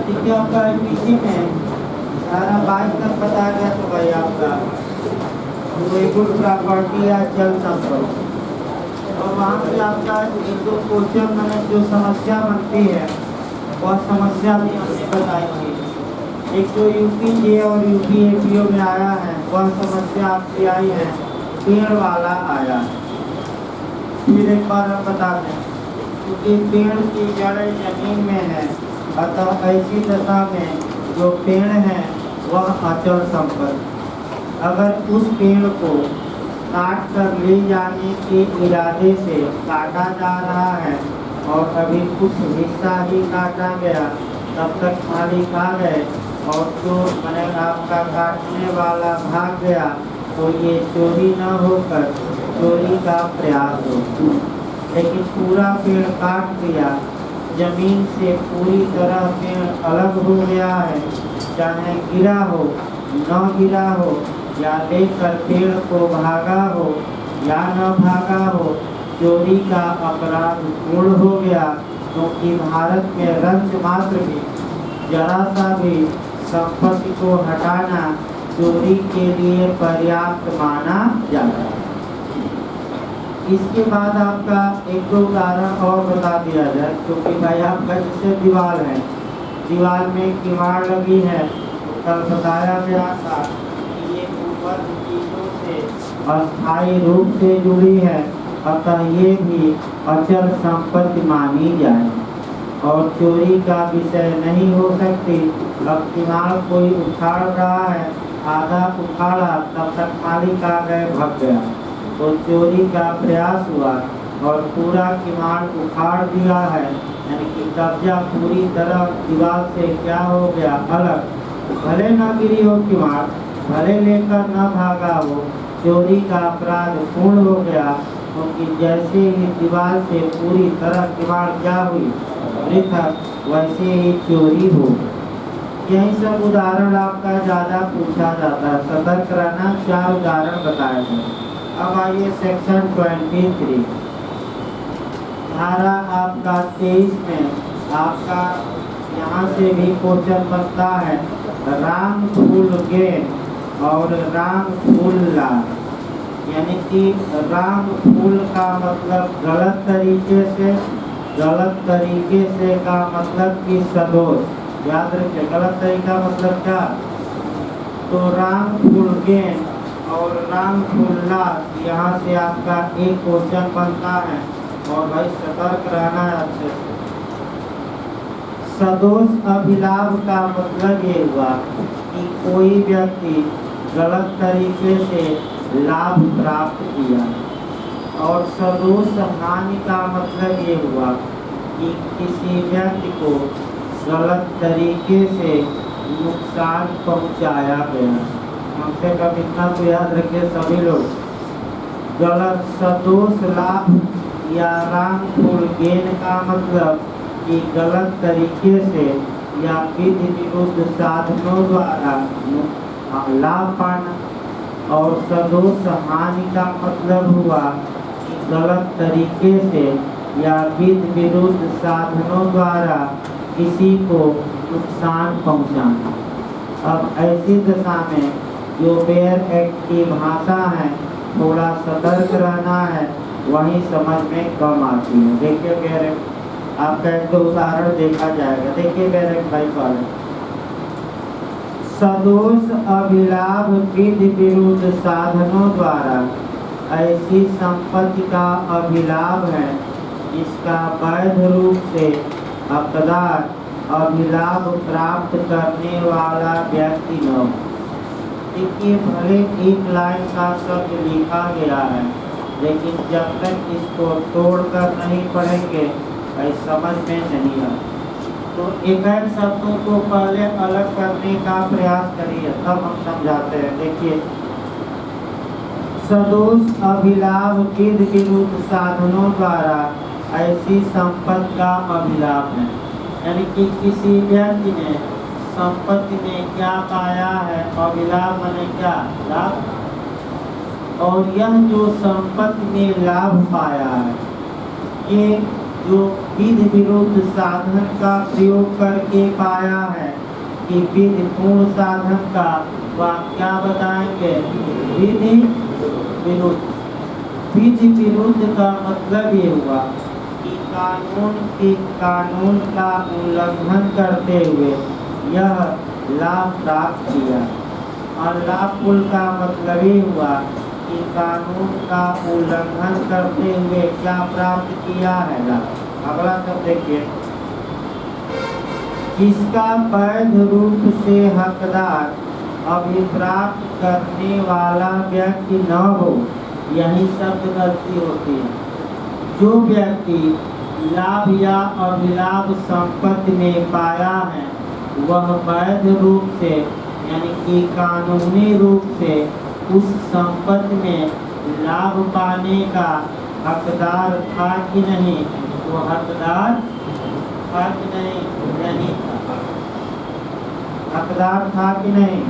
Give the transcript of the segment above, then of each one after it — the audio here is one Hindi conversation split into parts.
देखिए आपका आईपीसी में धारा 22 तक बताया गया तो भाई आपका कोई गुड प्रॉपर्टी या चल संपत्ति, और वहाँ पे आपका एक दो क्वेश्चन मैंने जो समस्या बनती है वह समस्या भी हमने बताई थी। एक जो यूपीए और यूपीएपीओ में आया है वह समस्या आपकी आई है, पेड़ वाला आया है। फिर एक बार हम बता दें, क्योंकि पेड़ की जड़ें जमीन में है, अतः ऐसी दशा में जो पेड़ है वह अचल संपत्ति। अगर उस पेड़ को काट कर ले जाने के इरादे से काटा जा रहा है और अभी कुछ हिस्सा ही काटा गया, तब तक मालिक आ गए और जो मैंने आपका काटने वाला भाग गया, तो ये चोरी न होकर चोरी का प्रयास हो। लेकिन पूरा पेड़ काट दिया, जमीन से पूरी तरह पेड़ अलग हो गया है, चाहे गिरा हो न गिरा हो, या लेकर पेड़ को भागा हो या न भागा हो, चोरी का अपराध पूर्ण हो गया। क्योंकि भारत में रंच मात्र भी, जरा सा भी संपत्ति को हटाना चोरी के लिए पर्याप्त माना जाता है। इसके बाद आपका एक दो उदाहरण और बता दिया जाए, क्योंकि भाई आपका जैसे दीवार है, दीवार में किवाड़ लगी है, तो कल बताया गया था कि ये ऊपर चीजों से अस्थायी रूप से जुड़ी है, अतः ये भी अचल संपत्ति मानी जाए और चोरी का विषय नहीं हो सकती। अब किवाड़ कोई उखाड़ रहा है, आधा उखाड़ा, तब तक मालिक आ गए, भग गया, तो चोरी का प्रयास हुआ और पूरा किवाड़ उखाड़ दिया है, यानी कि कब्जा पूरी तरह दीवार से क्या हो गया, अलग। भले न गिरी हो किवाड़, भले लेकर न भागा हो, चोरी का अपराध पूर्ण हो गया। क्योंकि जैसे ही दीवार से पूरी तरह किवाड़ क्या हुई, पृथक, वैसे ही चोरी हो। यही सब उदाहरण आपका ज़्यादा पूछा जाता है, सतर्क रहना। 4 उदाहरण बताए गए। अब आइए सेक्शन 23, धारा आपका 23 में आपका यहाँ से भी क्वेश्चन बनता है, राम फूल गेन और राम फूल लाल। यानी कि राम फूल का मतलब गलत तरीके से का मतलब कि सदोष। याद रखिए, गलत तरीका मतलब क्या। तो राम फूल गेन और राम फूल लाल, यहाँ से आपका एक क्वेश्चन बनता है और भाई सतर्क रहना है अच्छे से। सदोष अभिलाभ का मतलब ये हुआ कि कोई व्यक्ति गलत तरीके से लाभ प्राप्त किया, और सदोष हानि का मतलब ये हुआ कि किसी व्यक्ति को गलत तरीके से नुकसान पहुंचाया गया। हमसे कब इतना तो याद रखिए सभी लोग, गलत सदोष लाभ या राम फूल गेन का मतलब कि गलत तरीके से या विधि विरुद्ध साधनों द्वारा लाभ पाना, और सदोष हानि का मतलब हुआ कि गलत तरीके से या विधि विरुद्ध साधनों द्वारा किसी को नुकसान पहुंचाना। अब ऐसी दशा में जो बेयर एक्ट की भाषा है, थोड़ा सतर्क रहना है, वही समझ में कम आती है। देखिए बेयर एक्ट, आपका एक दो उदाहरण देखा जाएगा। देखिए बेयर एक्ट भाई वाले, सदोष अभिलाभ विधि विरुद्ध साधनों द्वारा ऐसी संपत्ति का अभिलाभ है जिसका वैध रूप से हकदार अभिलाभ प्राप्त करने वाला व्यक्ति न हो। देखिए, भले एक लाइन का शब्द लिखा गया है, लेकिन जब तक इसको तोड़कर नहीं पढ़ेंगे समझ में नहीं आता। तो एक शब्दों को पहले अलग करने का प्रयास करिए, तब हम समझाते हैं। देखिए, सदोष अभिलाभ विधि विरुद्ध साधनों द्वारा ऐसी संपत्ति का अभिलाभ है, यानी कि किसी व्यक्ति ने संपत्ति में क्या पाया है, अभिलाभ माने क्या, लाभ। और यह जो संपत्ति में लाभ पाया है, ये जो विधि विरुद्ध साधन का प्रयोग करके पाया है कि विधि पूर्ण साधन का वह क्या बताएंगे? विधि विरुद्ध। विधि विरुद्ध का मतलब ये हुआ कि कानून का उल्लंघन करते हुए यह लाभ प्राप्त किया। और लाभ कुल का मतलब ये हुआ कि कानून का उल्लंघन करते हुए क्या प्राप्त किया है लाभ। अगला शब्द देखिए, जिसका वैध रूप से हकदार अभिप्राप्त करने वाला व्यक्ति न हो, यही शब्द गलती होती है। जो व्यक्ति लाभ या अभिलाभ संपत्ति में पाया है वह वैध रूप से यानी कि कानूनी रूप से उस संपत्ति में लाभ पाने का हकदार था कि नहीं? वो हकदार था कि नहीं था। हकदार था कि नहीं?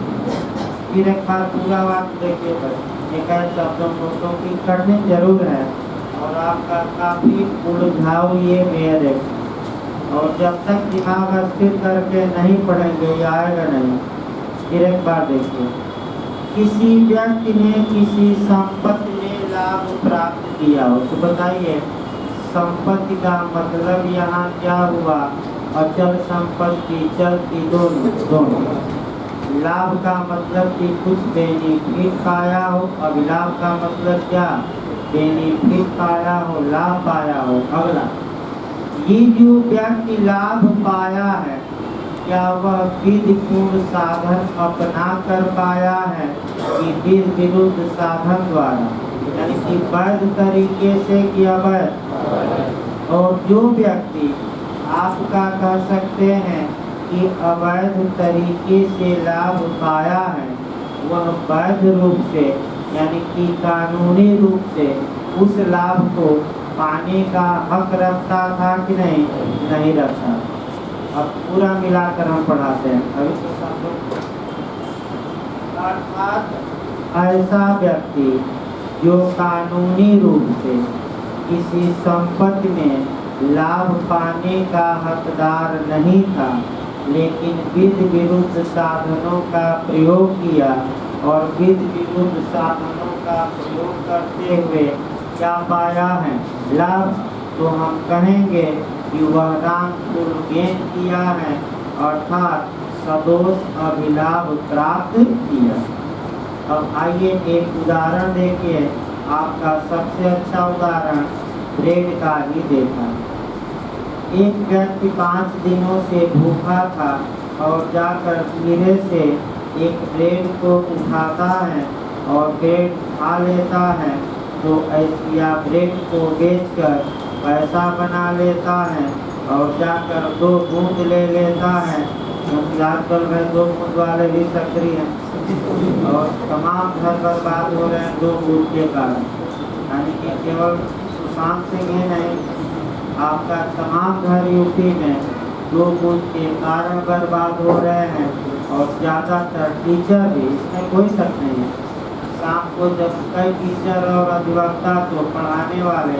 फिर एक बार पूरा वाक्य देखिए, एक शब्दों की करनी जरूर है और आपका काफी उलझाऊ ये मेयर है। और जब तक दिमाग स्थिर करके नहीं पढ़ेंगे ये आएगा नहीं। फिर एक बार देखिए, किसी व्यक्ति ने किसी संपत्ति में लाभ प्राप्त किया हो तो बताइए संपत्ति का मतलब यहाँ क्या हुआ? अचल संपत्ति, चलती, दोनों। लाभ का मतलब कि कुछ बेनिफिट पाया हो, अभिलाभ का मतलब क्या? बेनिफिट पाया हो, लाभ पाया हो। अगला, ये जो व्यक्ति लाभ पाया है क्या वह विधि पूर्ण साधन अपना कर पाया है कि विधि विरुद्ध साधन द्वारा, यानी कि वैध तरीके से किया अवैध? और जो व्यक्ति आपका कह सकते हैं कि अवैध तरीके से लाभ पाया है वह वैध रूप से यानी कि कानूनी रूप से उस लाभ को पाने का हक रखता था कि नहीं? नहीं रखता। अब पूरा मिलाकर हम पढ़ाते हैं। अभी तो समझो, अर्थात ऐसा व्यक्ति जो कानूनी रूप से किसी संपत्ति में लाभ पाने का हकदार नहीं था लेकिन विधि विरुद्ध साधनों का प्रयोग किया और विधि विरुद्ध साधनों का प्रयोग करते हुए क्या पाया है? लाभ। तो हम कहेंगे कि वह रामपुर गेन किया है अर्थात सदोष अभिलाभ प्राप्त किया। अब आइए एक उदाहरण देखिए। आपका सबसे अच्छा उदाहरण ब्रेड का ही देखा। एक व्यक्ति 5 दिनों से भूखा था और जाकर कीड़े से एक ब्रेड को उठाता है और ब्रेड खा लेता है तो ऐसिया ब्रेड को बेचकर पैसा बना लेता है और जाकर 2 बूंद ले लेता है, क्योंकि आजकल में 2 बूंद वाले भी सक्रिय हैं और तमाम घर बर्बाद हो रहे हैं 2 बूंद के कारण। यानी कि केवल सुशांत सिंह ही नहीं, आपका तमाम घर यूपी में 2 बूंद के कारण बर्बाद हो रहे हैं और ज़्यादातर टीचर भी, इसमें कोई शक नहीं है। शाम को जब कई टीचर और अधिवक्ता को पढ़ाने वाले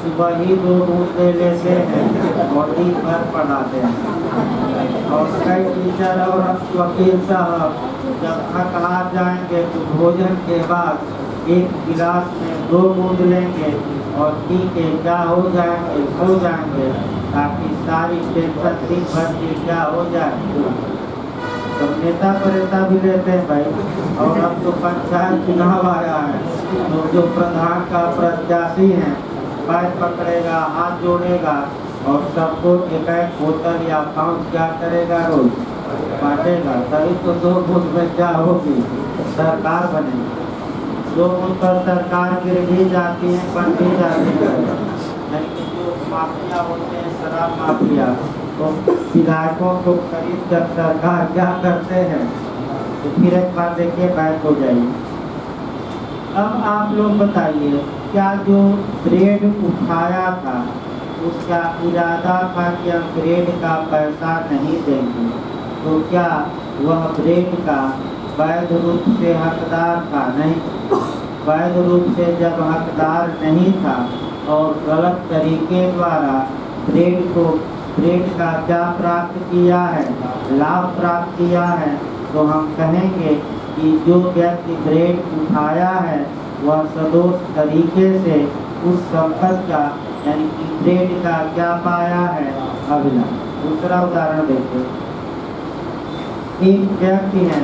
सुबह ही 2 बूंद ले लेते हैं और दिन भर पढ़ाते हैं। और कई टीचर और वकील साहब जब थक हार जाएंगे तो भोजन के बाद एक गिलास में 2 बूंद लेंगे और पी के क्या हो जाएंगे, सो जाएंगे ताकि सारी टेंशन दिन भर की क्या हो जाए। तो नेता प्रेता भी लेते हैं भाई। और अब तो पंचायत चुनाव आया है तो जो प्रधान का प्रत्याशी है पैर पकड़ेगा, हाथ जोड़ेगा और सबको एक बोतल या पाउच क्या करेगा, रोज बांटेगा। तभी तो 2 बूंद में क्या होगी, सरकार बनेगी। 2 बूंद पर सरकार गिर भी जाती है, बन भी जाती है। लेकिन जो माफिया होते हैं, शराब माफिया, तो विधायकों को खरीद कर सरकार क्या करते हैं? तो फिर एक बार देखिए बैक हो जाइए। अब आप लोग बताइए, क्या जो ब्रेड उठाया था उसका इरादा था कि हम ब्रेड का पैसा नहीं देंगे, तो क्या वह ब्रेड का वैध रूप से हकदार था? नहीं। वैध रूप से जब हकदार नहीं था और गलत तरीके द्वारा ब्रेड का क्या प्राप्त किया है, लाभ प्राप्त किया है, तो हम कहेंगे कि जो व्यक्ति ब्रेड उठाया है वह सदोष तरीके से उस संपत्ति का यानी कि ब्रेड का क्या पाया है, अभिलाष। दूसरा उदाहरण देखिए, एक व्यक्ति है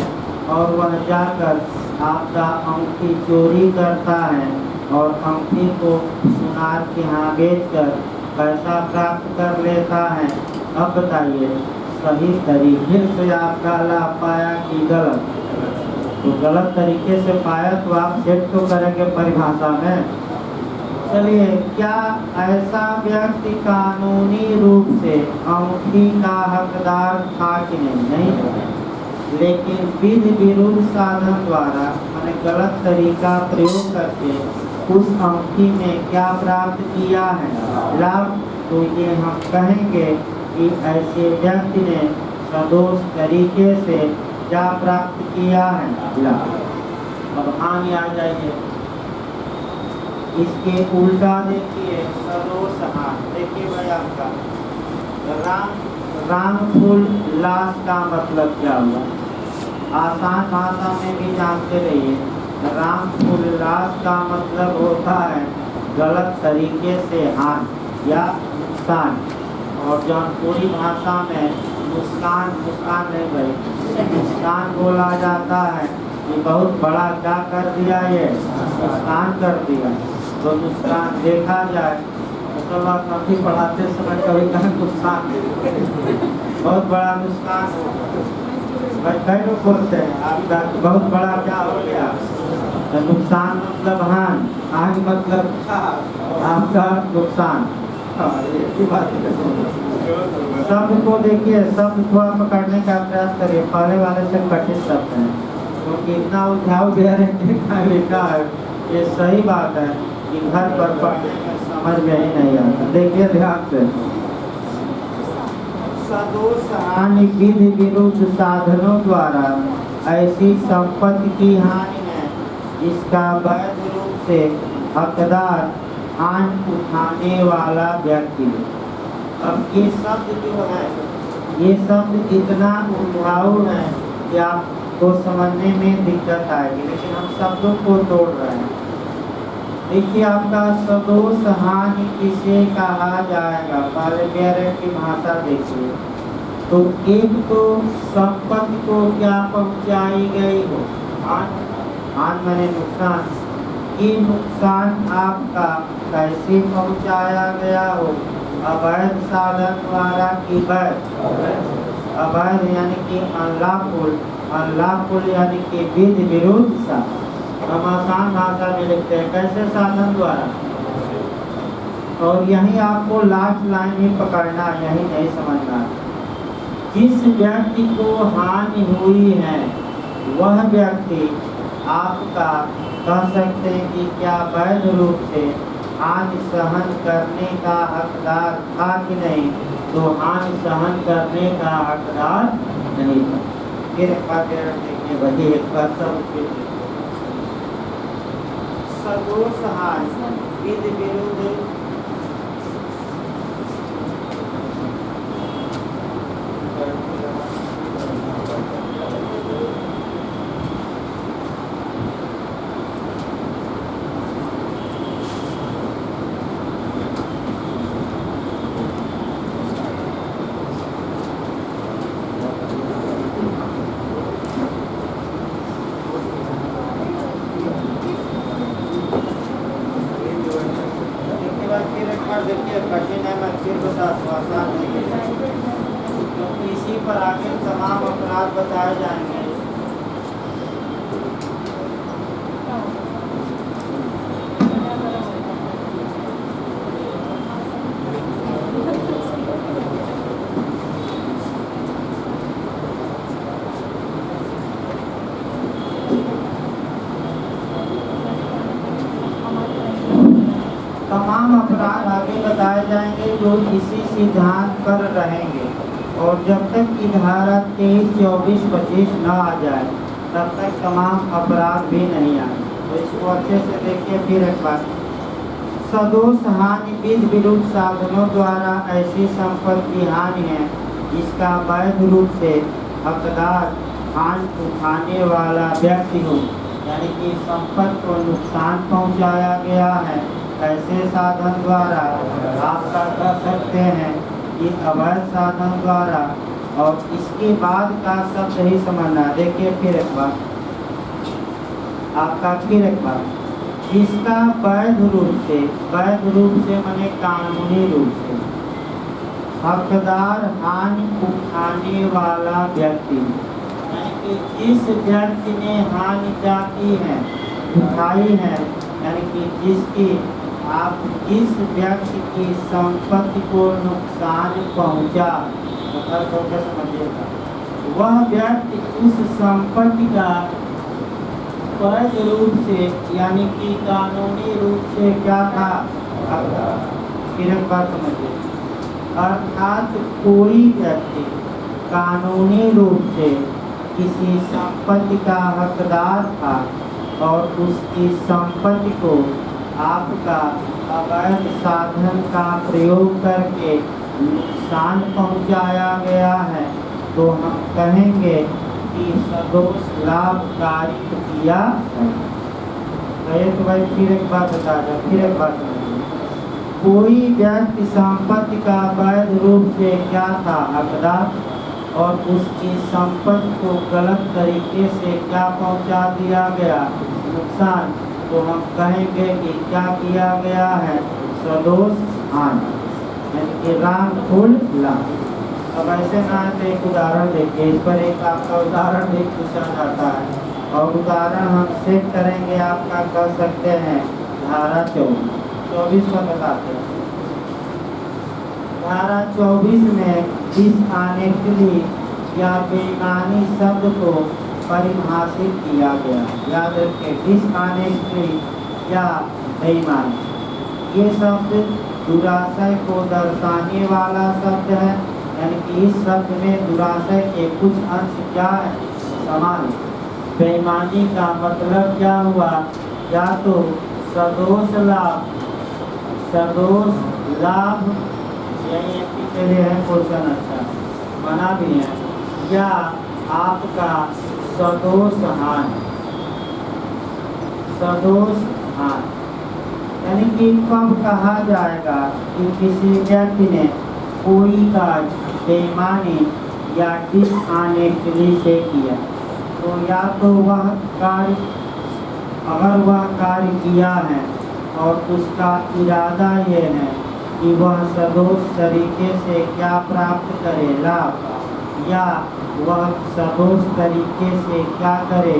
और वह जाकर आपका अंगूठी चोरी करता है और अंगूठी को सुनार के यहाँ बेचकर पैसा प्राप्त कर लेता है। अब बताइए सही तरीके से आपका लाभ पाया कि गलत? तो गलत तरीके से पाया तो आप सेट तो करेंगे परिभाषा में। चलिए, क्या ऐसा व्यक्ति कानूनी रूप से अंगूठी का हकदार था कि नहीं? लेकिन विधि विरुद्ध साधन द्वारा मैंने गलत तरीका प्रयोग करके उस अंगूठी में क्या प्राप्त किया है, लाभ। तो ये हम कहेंगे कि ऐसे व्यक्ति ने सदोष तरीके से क्या प्राप्त किया है, लाभ। अब हानि आ जाइए, इसके उल्टा देखिए सदोष हानि। देखिए भाई, आपका रामफुल लाश का मतलब क्या हुआ? आसान भाषा में भी जानते रहिए, रामफुल लाश का मतलब होता है गलत तरीके से हानि या नुकसान। और जौनपुरी भाषा में नुकसान नहीं भाई, नुकसान बोला जाता है कि बहुत बड़ा क्या कर दिया, ये नुकसान कर दिया। तो नुकसान देखा जाए तो काफी पढ़ाते समय कभी कभी नुकसान बहुत बड़ा नुकसान कई लोग बोलते हैं आपका बहुत बड़ा क्या हो गया। तो नुकसान मतलब हानि मतलब आपका नुकसान। शब्द को देखिए, शब्द थोड़ा पकड़ने का प्रयास करिए, पहले वाले से कठिन शब्द है क्योंकि इतना उलझाव लिखा है। ये सही बात है कि घर पर पढ़ने में समझ में ही नहीं आता। देखिए ध्यान से, सदोष हानि विधि विरुद्ध साधनों द्वारा ऐसी संपत्ति की हानि है जिसका वैध रूप से हकदार हानि उठाने वाला व्यक्ति। अब ये शब्द जो है, ये शब्द इतना उलझाऊ है कि आपको समझने में दिक्कत आएगी, लेकिन हम शब्दों को तोड़ रहे हैं। देखिए, आपका सदोष हानि किसे कहा जाएगा? पहले मेरे की भाषा देखिए, तो एक तो संपत्ति को क्या पहुंचाई गई हो, हानि माने नुकसान। ये नुकसान आपका कैसे पहुंचाया गया हो, अवैध साधन द्वारा की वैध? अवैध यानी कि अनलॉफुल यानी कि विधि विरुद्ध साधन। हम आसान भाषा में लिखते हैं कैसे, साधन द्वारा। और यही आपको लास्ट लाइन ही पकड़ना, यही नहीं समझना। जिस व्यक्ति को हानि हुई है वह व्यक्ति आपका कह सकते हैं कि क्या वैध रूप से हानि सहन करने का हकदार था कि नहीं? तो हानि सहन करने का हकदार नहीं था। फिर एक बार देखिए वही एक बार सब सदोष हानि विधि विरुद्ध देखिए कठिन है, मैं फिर बता आसान नहीं है क्योंकि इसी पर आगे तमाम अपराध बताए जाएंगे। तमाम अपराध आगे बताए जाएंगे जो इसी सिद्धांत पर रहेंगे, और जब तक की धारा 23, 24, 25 न आ जाए तब तक तमाम अपराध भी नहीं आए। तो इसको अच्छे से देखिए फिर एक बार। सदोष हानि विधि विरुद्ध साधनों द्वारा ऐसी संपत्ति हानि है जिसका वैध रूप से हकदार हानि उठाने वाला व्यक्ति हो, यानी कि संपत्ति को नुकसान पहुंचाया गया है, ऐसे साधन द्वारा आप कर सकते हैं कि अवैध साधन द्वारा। और इसके बाद का शब्द ही समझना। देखिए फिर एक बार आपका, फिर एक बार, जिसका वैध रूप से माने कानूनी रूप से हकदार हानि उठाने वाला व्यक्ति, यानी कि जिस व्यक्ति ने हानि क्या की है, उठाई है, यानी कि जिसकी आप जिस व्यक्ति की संपत्ति को नुकसान पहुंचा, मतलब क्या समझिएगा, वह व्यक्ति उस संपत्ति का वैध रूप से यानी कि कानूनी रूप से क्या था, फिर एक बार समझिए। अर्थात कोई व्यक्ति कानूनी रूप से किसी संपत्ति का हकदार था और उसकी संपत्ति को आपका अवैध साधन का प्रयोग करके नुकसान पहुंचाया गया है, तो हम कहेंगे कि सदोष लाभकारी किया है। तो भाई फिर एक बार बता दो, फिर एक बार कोई व्यक्ति संपत्ति का वैध रूप से क्या था, हकदार, और उसकी संपत्ति को गलत तरीके से क्या पहुंचा दिया गया, नुकसान, तो हम कहेंगे कि क्या किया गया है, सदोष हानि, यानी कि रामफुल लाभ। अब ऐसे ना तो एक उदाहरण देखिए, इस पर एक आपका उदाहरण एक पूछा जाता है और उदाहरण हम सेट करेंगे, आपका कर सकते हैं धारा 24 में बताते हैं। धारा 24 में डिसऑनेस्टली या बेईमानी शब्द को परिभाषित किया गया। याद रखें, डिसऑनेस्टली या बेईमानी, ये शब्द दुराशय को दर्शाने वाला शब्द है, यानी कि इस शब्द में दुराशय के कुछ अंश क्या है, समान। बेईमानी का मतलब क्या हुआ, या तो सदोष लाभ यही के लिए है क्वेश्चन, अच्छा बना भी है, या आपका सदोष हानि, यानी कि कब कहा जाएगा कि किसी व्यक्ति ने कोई कार्य बेईमानी या डिसऑनेस्टली से किया, तो या तो वह कार्य, अगर वह कार्य किया है और उसका इरादा ये है कि वह सदोष तरीके से क्या प्राप्त करे, लाभ, या वह सदोष तरीके से क्या करे,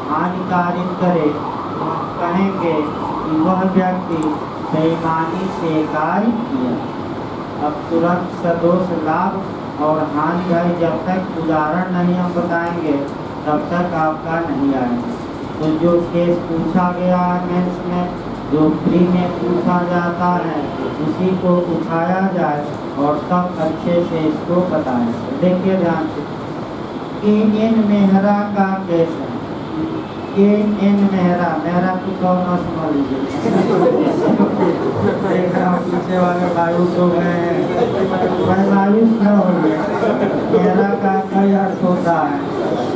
हानिकारिक करे, तो हम कहेंगे कि वह व्यक्ति बेईमानी से कार्य किया। अब तुरंत सदोष लाभ और हानि है, जब तक उदाहरण नहीं हम बताएंगे तब तक आपका नहीं आएगा। तो जो केस पूछा गया है मेंस में, जो प्री में पूछा जाता है, उसी को उठाया जाए और सब अच्छे से इसको बताएं। देखिए ध्यान से, KN मेहरा का केस है। KN मेहरा कुछ और ना समझ लीजिए। देख रहा हूँ पीछे वाले मायूस हो गए हैं, मायूस न हो गए। मेहरा का कई अर्थ होता है,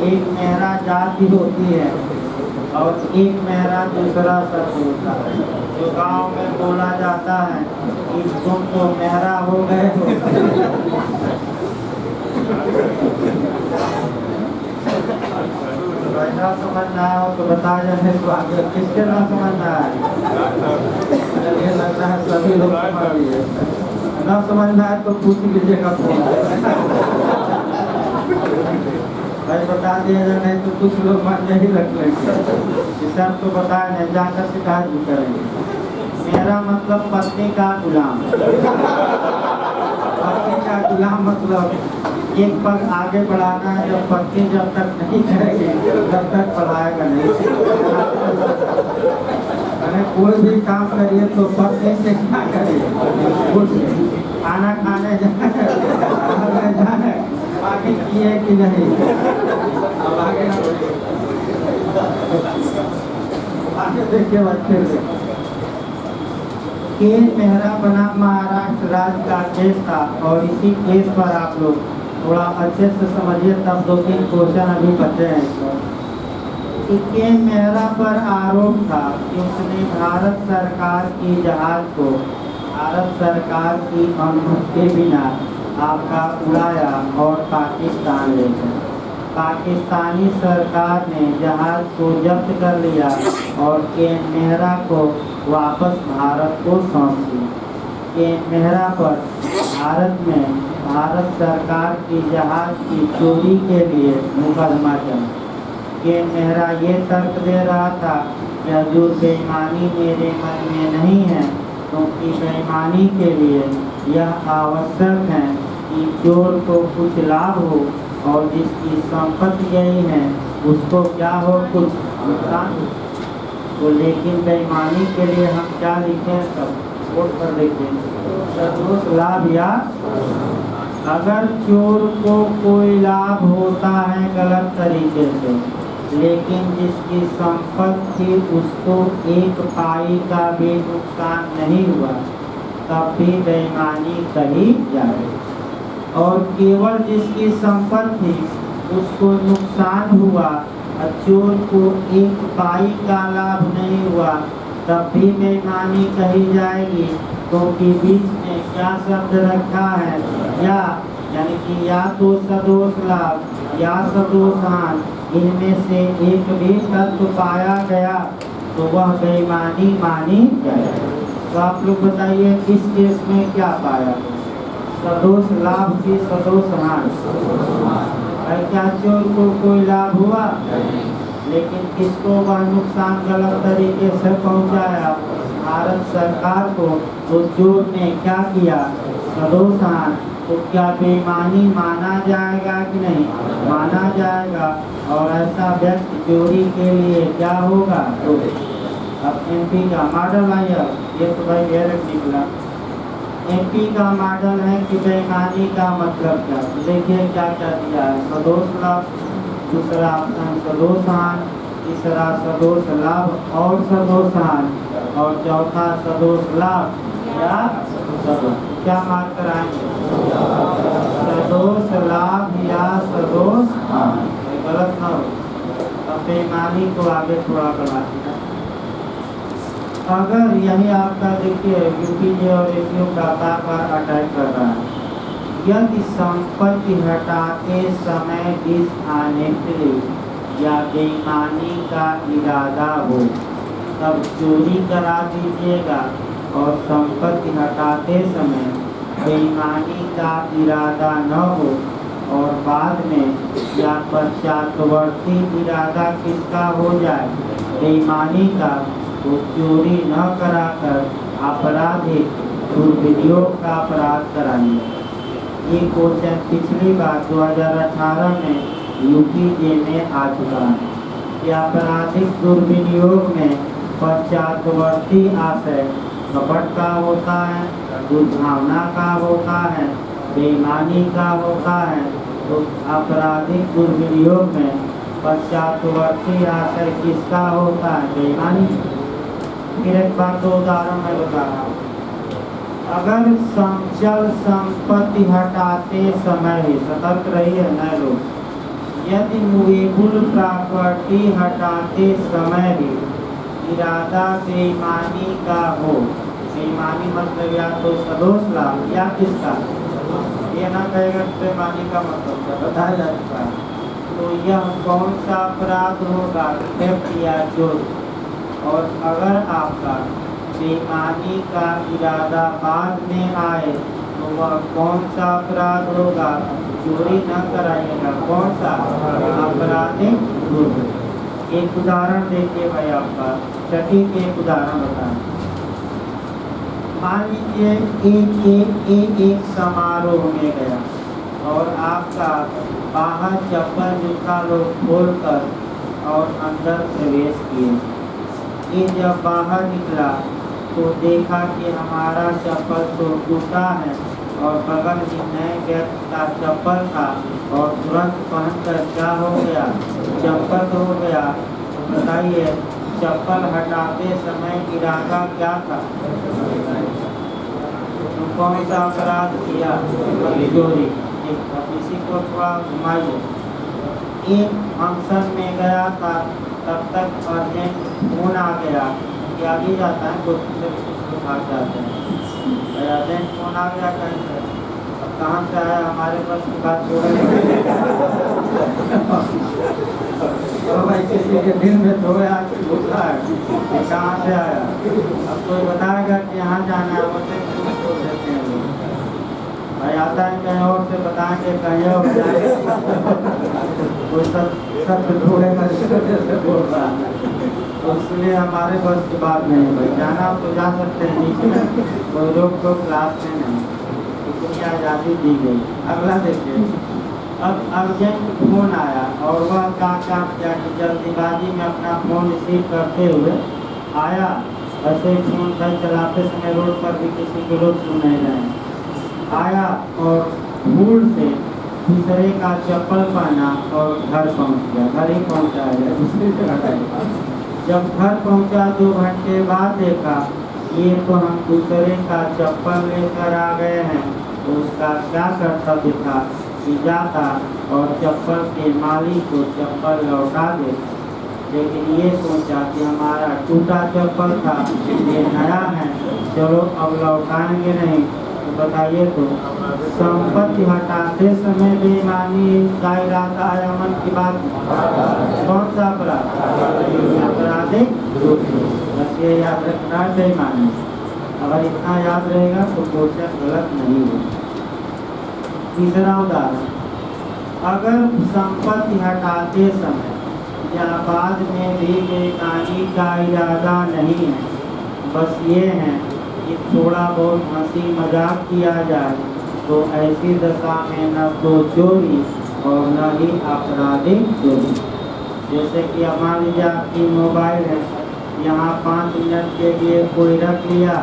एक मेहरा जाति होती है और एक मेहरा दूसरा शब्द होता है। जो गांव में बोला जाता है कि तुम तो मेहरा हो गए हो। ना समझना हो तो बता जाए, तो आगे किसके ना समझना है, ये लगता है सभी लोग समझ लिए। ना समझना है तो पूछ लीजिएगा फोन भाई, बता दिया जाए, नहीं तो कुछ लोग मन नहीं रख लेंगे। सर तो बताए नहीं, जाकर शिकायत भी करेंगे। मेरा मतलब पत्नी का गुलाम, पत्नी का गुलाम मतलब एक पग आगे बढ़ाना है, जब पत्नी जब तक नहीं करेगी तब तक बढ़ाएगा नहीं। अरे कोई भी काम करिए तो पत्नी से क्या करिए, खाना खाने जाए आगे किए कि नहीं, अब आगे देखिए बच्चे से। के मेहरा बना महाराष्ट्र राज्य का केस था और इसी केस पर आप लोग थोड़ा अच्छे से समझिए, तब 2-3 क्वेश्चन अभी बचे हैं। के मेहरा पर आरोप था कि उसने भारत सरकार की जहाज को भारत सरकार की अनुमति के बिना आपका उड़ाया और पाकिस्तान ले गया। पाकिस्तानी सरकार ने जहाज को जब्त कर लिया और के मेहरा को वापस भारत को सौंप दी। के मेहरा पर भारत में भारत सरकार की जहाज की चोरी के लिए मुकदमा चला। के मेहरा ये तर्क दे रहा था कि हजूर बेईमानी मेरे मन में नहीं है, क्योंकि बेईमानी के लिए यह आवश्यक है कि चोर को कुछ लाभ हो और जिसकी संपत्ति यही है उसको क्या हो, कुछ नुकसान हो। तो लेकिन बेईमानी के लिए हम क्या लिखें, सब वोट पर लिखें सदोष लाभ। या अगर चोर को कोई लाभ होता है गलत तरीके से, लेकिन जिसकी संपत्ति उसको एक पाई का भी नुकसान नहीं हुआ, तब भी बेईमानी कही जाए। और केवल जिसकी संपत्ति उसको नुकसान हुआ और चोर को एक पाई का लाभ नहीं हुआ, तब भी बेईमानी कही जाएगी, क्योंकि बीच में क्या शब्द रखा है, या यानी कि या तो सदोष लाभ या सदोष हान, इनमें से एक भी तत्व पाया गया तो वह बेईमानी मानी जाए। तो आप लोग बताइए इस केस में क्या पाया, सदोष लाभ की सदोष हान? क्या चोर को कोई लाभ हुआ, लेकिन किसको वह नुकसान गलत तरीके से पहुंचाया, भारत सरकार को, तो चोर ने क्या किया, सदोष हान। तो क्या बेईमानी माना जाएगा कि नहीं माना जाएगा? और ऐसा व्यक्ति चोरी के लिए क्या होगा? तो अब MP का मॉडल आया, ये तो भाई गैरक निकला। MP का मॉडल है कि बेईमानी का मतलब क्या। तो देखिए क्या क्या दिया है, सदोष लाभ, दूसरा ऑप्शन सदोष हान, तीसरा सदोष लाभ और सदोष हान, और चौथा सदोष लाभ या सदोष। क्या मार्क कराएंगे, सदोष लाभ या सदोष हान, गलत ना हो। अब बेईमानी को आगे थोड़ा बढ़ाते हैं। अगर यही आपका देखिए यूपीजे और एपीओ का बार अटैक कर रहा है, यदि संपत्ति हटाते समय डिसऑनेस्टली या बेईमानी का इरादा हो, तब चोरी करा दीजिएगा, और संपत्ति हटाते समय बेईमानी का इरादा न हो और बाद में या पश्चातवर्ती इरादा किसका हो जाए, बेईमानी का, तो चोरी न कराकर आपराधिक दुर्विनियोग का अपराध कराएंगे। ये क्वेश्चन पिछली बार 2018 में यूपीजे में आ चुका है कि आपराधिक दुर्विनियोग में पश्चातवर्ती आशय कपट का होता है, दुर्भावना का होता है, बेईमानी का होता है। तो आपराधिक दुर्विनियोग में पश्चातवर्ती आशय किसका होता है, बेईमानी। फिर एक बार 2 उदाहरण मैं बता रहा हूँ। अगर संचल संपत्ति हटाते समय ही, सतर्क रहिए नए लोग, यदि मूवेबल प्रॉपर्टी हटाते समय भी इरादा बेईमानी का हो, बेईमानी मतलब या तो सदोष लाभ या किसका, ये ना कहेगा बेईमानी का मतलब क्या बताया जा चुका है। तो यह कौन सा अपराध होगा, थेफ्ट या चोरी। और अगर आपका बेईमानी का इरादा बाद में आए तो वह कौन सा अपराध होगा, चोरी न कराइएगा, कौन सा, आपराधिक दुर्विनियोग। एक उदाहरण देखिए भाई, आपका सटीक एक उदाहरण बताएं। मान लीजिए एक समारोह में गया और आपका बाहर चप्पल जूता लोग खोलकर और अंदर प्रवेश किए। ये जब बाहर निकला तो देखा कि हमारा चप्पल तो टूटा है और बगल में नए व्यक्ति का चप्पल था, और तुरंत पहनकर क्या हो गया, चप्पल हो गया। बताइए चप्पल हटाते समय इरादा क्या था, कौन सा अपराध किया? चोरी। इसी को थोड़ा घुमाइए। एक फंक्शन में गया था, तब तक अर्जेंट फोन आ गया कि आ भी जाता है, कुछ भाग जाते हैं। अर्जेंट फोन आ गया कहीं से, अब कहाँ से आया हमारे पास की बात हो रही तो भाई किसी के दिल में थोड़े आके घुसा है कि कहाँ से आया। अब कोई बताएगा कि यहाँ जाना है, उसे छोड़ देते हैं लोग। भाई आता है कहीं और से बताएंगे, कहीं और जाएंगे। कोई सब ढूंढेगा जैसे बोल रहा है, तो इसलिए हमारे बस की बात नहीं। भाई जाना तो जा सकते हैं, नीचे में कोई लोग तो क्लास में नहीं, इतनी आज़ादी दी गई। अगला देखिए, अब अर्जेंट फोन आया और वह काम किया कि जल्दीबाजी में अपना फोन रिसीव करते हुए आया। ऐसे ही फोन पर चलाते समय रोड पर भी किसी को लोग सुन नहीं रहे। आया और भूल से दूसरे का चप्पल पहना और घर पहुंच गया। घर ही पहुंचा है, दूसरी जगह। जब घर पहुंचा 2 घंटे बाद देखा ये तो हम दूसरे का चप्पल लेकर आ गए हैं। तो उसका क्या कर्तव्य था कि जाता और चप्पल के मालिक को चप्पल लौटा दे। लेकिन ये सोचा कि हमारा टूटा चप्पल था, ये नया है, चलो अब लौटाएंगे नहीं। तो बताइए, तो संपत्ति हटाते समय बेईमानी का इरादा आया मन की बात। कौन सा अपराध? आपराधिक। बस ये याद रखना है, बेईमानी। अगर इतना याद रहेगा तो क्वेश्चन गलत नहीं हो। तीसरा उदाहरण, अगर संपत्ति हटाते समय या बाद में भी बेईमानी का इरादा नहीं है, बस ये है कि थोड़ा बहुत हंसी मजाक किया जाए, तो ऐसी दशा में न तो चोरी और न ही आपराधिक चोरी। जैसे कि मान लीजिए आपकी मोबाइल है, यहाँ 5 मिनट के लिए कोई रख लिया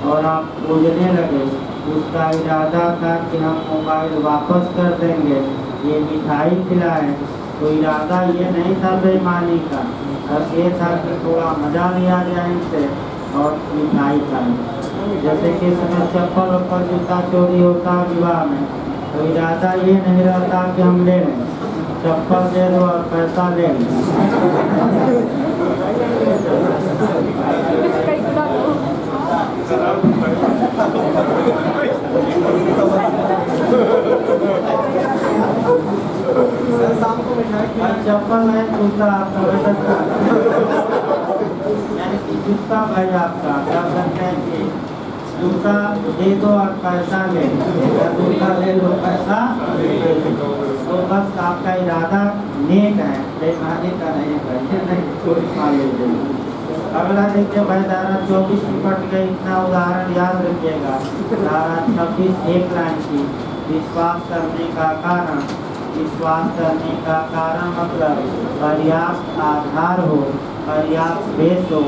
और आप खोजने लगे। उसका इरादा था कि हम मोबाइल वापस कर देंगे, ये मिठाई खिलाएं। तो इरादा ये नहीं था बेईमानी का, बस ये था कि थोड़ा मजा लिया जाए इनसे और मिठाई खाएं। जैसे कि समय चप्पल और जूता चोरी होता है विवाह में, तो इरादा ये नहीं रहता कि हम ले लें, चप्पल दे दो और पैसा ले लें। चप्पल है, जूता आपका यानी कि जूता भाई आपका क्या करते हैं कि जूता दे दो और पैसा ले लो, जूता ले लो पैसा। तो बस आपका इरादा नेक है, बेईमानी का नहीं है, नहीं चोरी खा लीजिए। अगला देखिए भाई, धारा 24 निपट गई। इतना उदाहरण याद रखिएगा। धारा 26 एक लाइन की, विश्वास करने का कारण। विश्वास करने का कारण मतलब पर्याप्त आधार हो, पर्याप्त बेस हो।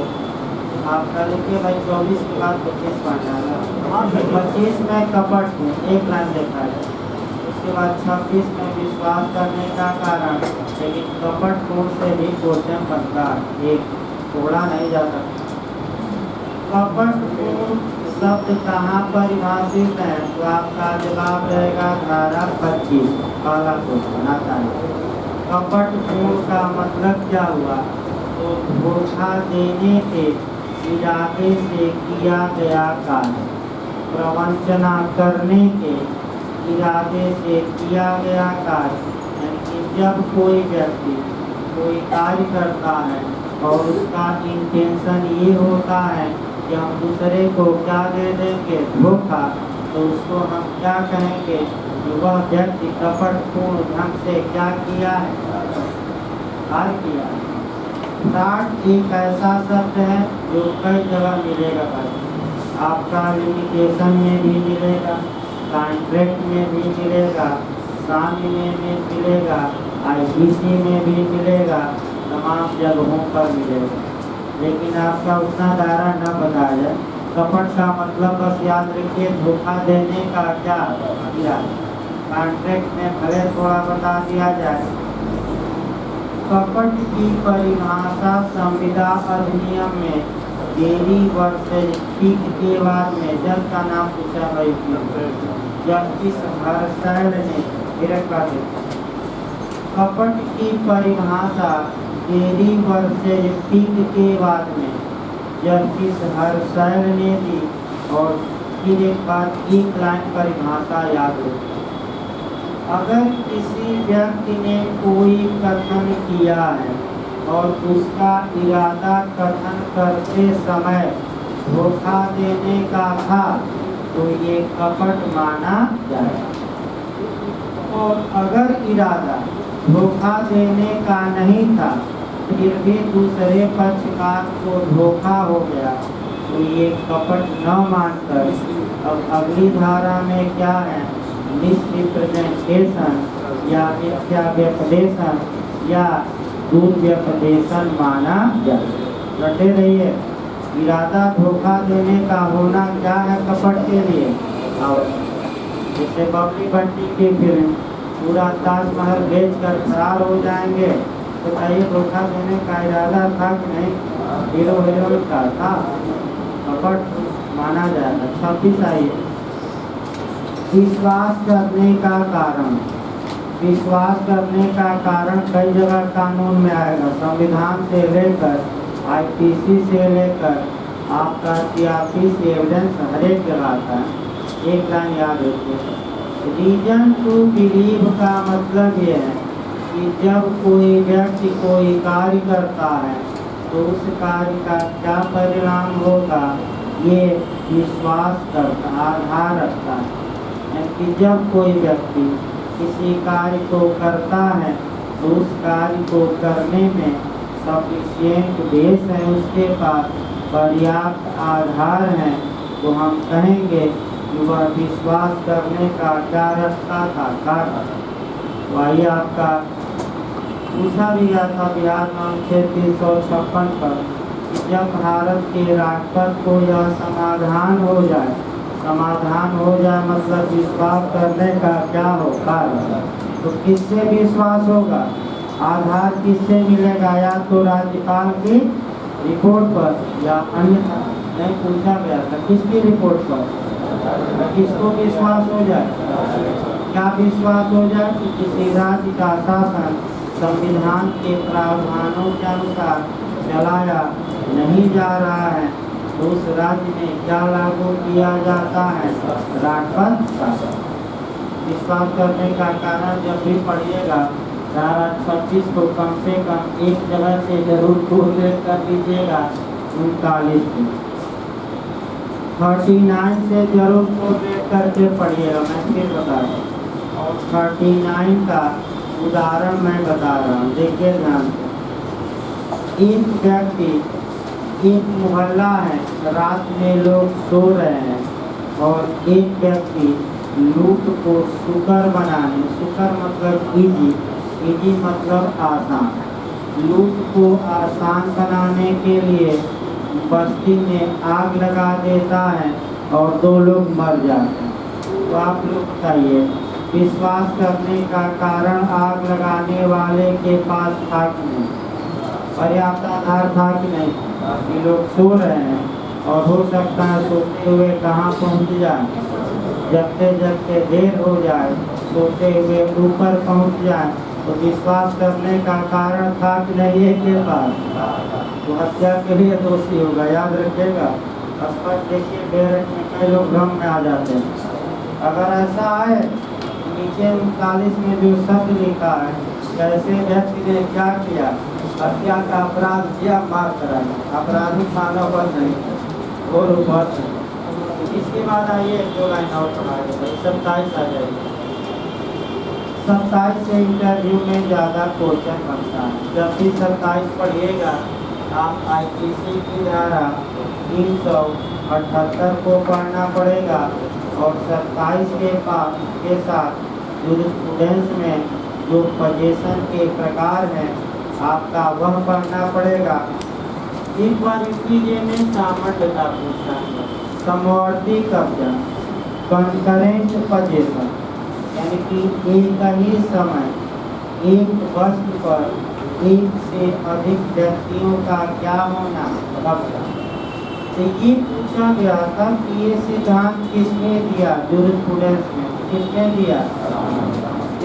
आपका देखिए भाई 24 के बाद 25 पढ़ना है। 25 में कपट हूँ, एक लाइन देखा है। उसके बाद 26 में विश्वास करने का कारण, लेकिन कपट कोण से भी क्वेश्चन बनता है, एक थोड़ा नहीं जा सकता। कपट कोण शब्द कहाँ परिभाषित है? तो आपका जवाब रहेगा धारा 25 वाला क्वेश्चन आता है। कपट कोण का मतलब क्या हुआ? तो धोखा देने के इरादे से किया गया कार्य, प्रवंचना करने के इरादे से किया गया कार्य। यानी कि जब कोई व्यक्ति कोई कार्य करता है और उसका इंटेंशन ये होता है कि हम दूसरे को क्या दे देंगे, धोखा, तो उसको हम क्या कहेंगे कि वह व्यक्ति कपटपूर्ण ढंग से क्या किया है, कार्य किया है। फ्रॉड एक ऐसा शब्द है जो कई जगह मिलेगा भाई। आपका लिमिटेशन में भी मिलेगा, कॉन्ट्रैक्ट में भी मिलेगा, सामी में भी मिलेगा, IBC में भी मिलेगा, तमाम जगहों पर मिलेगा। लेकिन आपका उतना दायरा न बताया जाए। कपट का मतलब बस याद रखिए, धोखा देने का क्या किया। कॉन्ट्रैक्ट में भले थोड़ा बता दिया जाए। कपट की परिभाषा संविदा अधिनियम में देरी वर्सेज पीक के बाद में जल का नाम पूछा गया जब इस हर्षैल ने कपट की परिभाषा देरी वर्सेज पीक के बाद में जब इस हर्षैल ने दी। और फिर एक बार एक लाइन परिभाषा याद हो, अगर किसी व्यक्ति ने कोई कथन किया है और उसका इरादा कथन करते समय धोखा देने का था तो ये कपट माना जाए। और अगर इरादा धोखा देने का नहीं था फिर भी दूसरे पक्षकार को धोखा हो गया तो ये कपट न मानकर अब अगली धारा में क्या है, मिसरिप्रेजेंटेशन या मिथ्याव्यपदेशन या दुर्व्यपदेशन माना जाए। डटे रहिए। इरादा धोखा देने का होना क्या है कपट के लिए। और जैसे बबली बंटी की फिल्म पूरा ताजमहल बेच कर फरार हो जाएंगे तो बताइए धोखा देने का इरादा था कि नहीं, हीरो हीरोइन का था, कपट माना जाएगा। 26 आइए, विश्वास करने का कारण। विश्वास करने का कारण कई जगह कानून में आएगा, संविधान से लेकर आईपीसी से लेकर आपका सीआरपीसी एविडेंस हर एक जगह आता है। एक लाइन याद रखिए, रीजन टू बिलीव का मतलब ये है कि जब कोई व्यक्ति कोई कार्य करता है तो उस कार्य का क्या परिणाम होगा ये विश्वास करता आधार रखता है। कि जब कोई व्यक्ति किसी कार्य को करता है तो उस कार्य को करने में सफिशिएंट बेस है, उसके पास पर्याप्त आधार है तो हम कहेंगे कि वह विश्वास करने का क्या रखता था कारण। तो आइए आपका पूछा भी गया था बिहार अनुच्छेद 356 पर कि जब भारत के राष्ट्रपति को यह समाधान हो जाए मतलब विश्वास करने का क्या होगा, तो किससे विश्वास होगा, आधार किससे मिलेगा, या तो राज्यपाल की रिपोर्ट पर या अन्यथा। नहीं पूछा गया था किसकी रिपोर्ट पर, किसको विश्वास हो जाए, क्या विश्वास हो जाए कि किसी राज्य का शासन संविधान के प्रावधानों के अनुसार चलाया नहीं जा रहा है तो उस राज्य में क्या लागू किया जाता है, राष्ट्रपति शासन। विश्वास करने का कारण जब भी पढ़िएगा धारा 26 को कम से कम एक जगह से जरूर कोरिलेट कर दीजिएगा 39 को, 39 से जरूर कोरिलेट करके पढ़िएगा। मैं फिर बता दूँ और 39 का उदाहरण मैं बता रहा हूँ, देखिए ध्यान से। एक व्यक्ति, एक मोहल्ला है, रात में लोग सो रहे हैं और एक व्यक्ति लूट को सुकर बनाने, सुकर मतलब इजी मतलब आसान, लूट को आसान बनाने के लिए बस्ती में आग लगा देता है और 2 लोग मर जाते हैं। तो आप लोग बताइए विश्वास करने का कारण आग लगाने वाले के पास था कि नहीं, पर्याप्त आधार था कि नहीं, कि लोग सो रहे हैं और हो सकता है सोते हुए कहाँ पहुँच जाए, जगते जगते देर हो जाए, सोते हुए ऊपर पहुँच जाए, तो विश्वास करने का कारण था कि नहीं एक के पास, तो हत्या के लिए दोषी होगा। याद रखिएगा, स्पष्ट देखिए बेरट में कई लोग भ्रम में आ जाते हैं। अगर ऐसा आए नीचे 39 में जो शब्द लिखा है, कैसे व्यक्ति ने क्या किया, हत्या का अपराध किया, मार कराया, अपराधी मानव बन नहीं और ऊपर। इसके बाद आइए 2 लाइन और पढ़ाइए, 27 आ जाइए। 27 से इंटरव्यू में ज़्यादा क्वेश्चन बनता है। जब भी 27 पढ़िएगा आप आईपीसी की धारा 378 को पढ़ना पड़ेगा और 27 के साथ जूरिस्प्रूडेंस में जो पोजीशन के प्रकार हैं आपका वह पढ़ना पड़ेगा। एक बार कीजिए में सामर्थ्यता पूछा है, समवर्ती कब्जा, कंकरेंट पोजीशन, यानी कि एक ही समय एक वस्तु पर एक से अधिक व्यक्तियों का क्या होना, कब्जा। तो ये पूछा गया था कि ये सिद्धांत किसने दिया, जूरिस्प्रूडेंस में किसने दिया,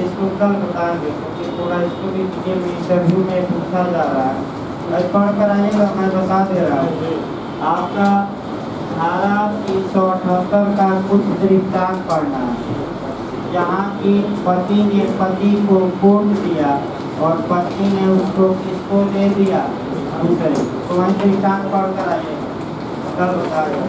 इसको कल बताएंगे क्योंकि थोड़ा इसको भी इंटरव्यू में पूछा जा रहा है। पढ़ कर आइएगा, मैं बता दे रहा हूँ आपका धारा 378 का कुछ दृष्टांत पढ़ना है, जहाँ की पति ने पति को कोट दिया और पत्नी ने उसको किसको दे दिया, दूसरे। तो वही दृष्टांत पढ़ कर आइएगा, कल बताएगा।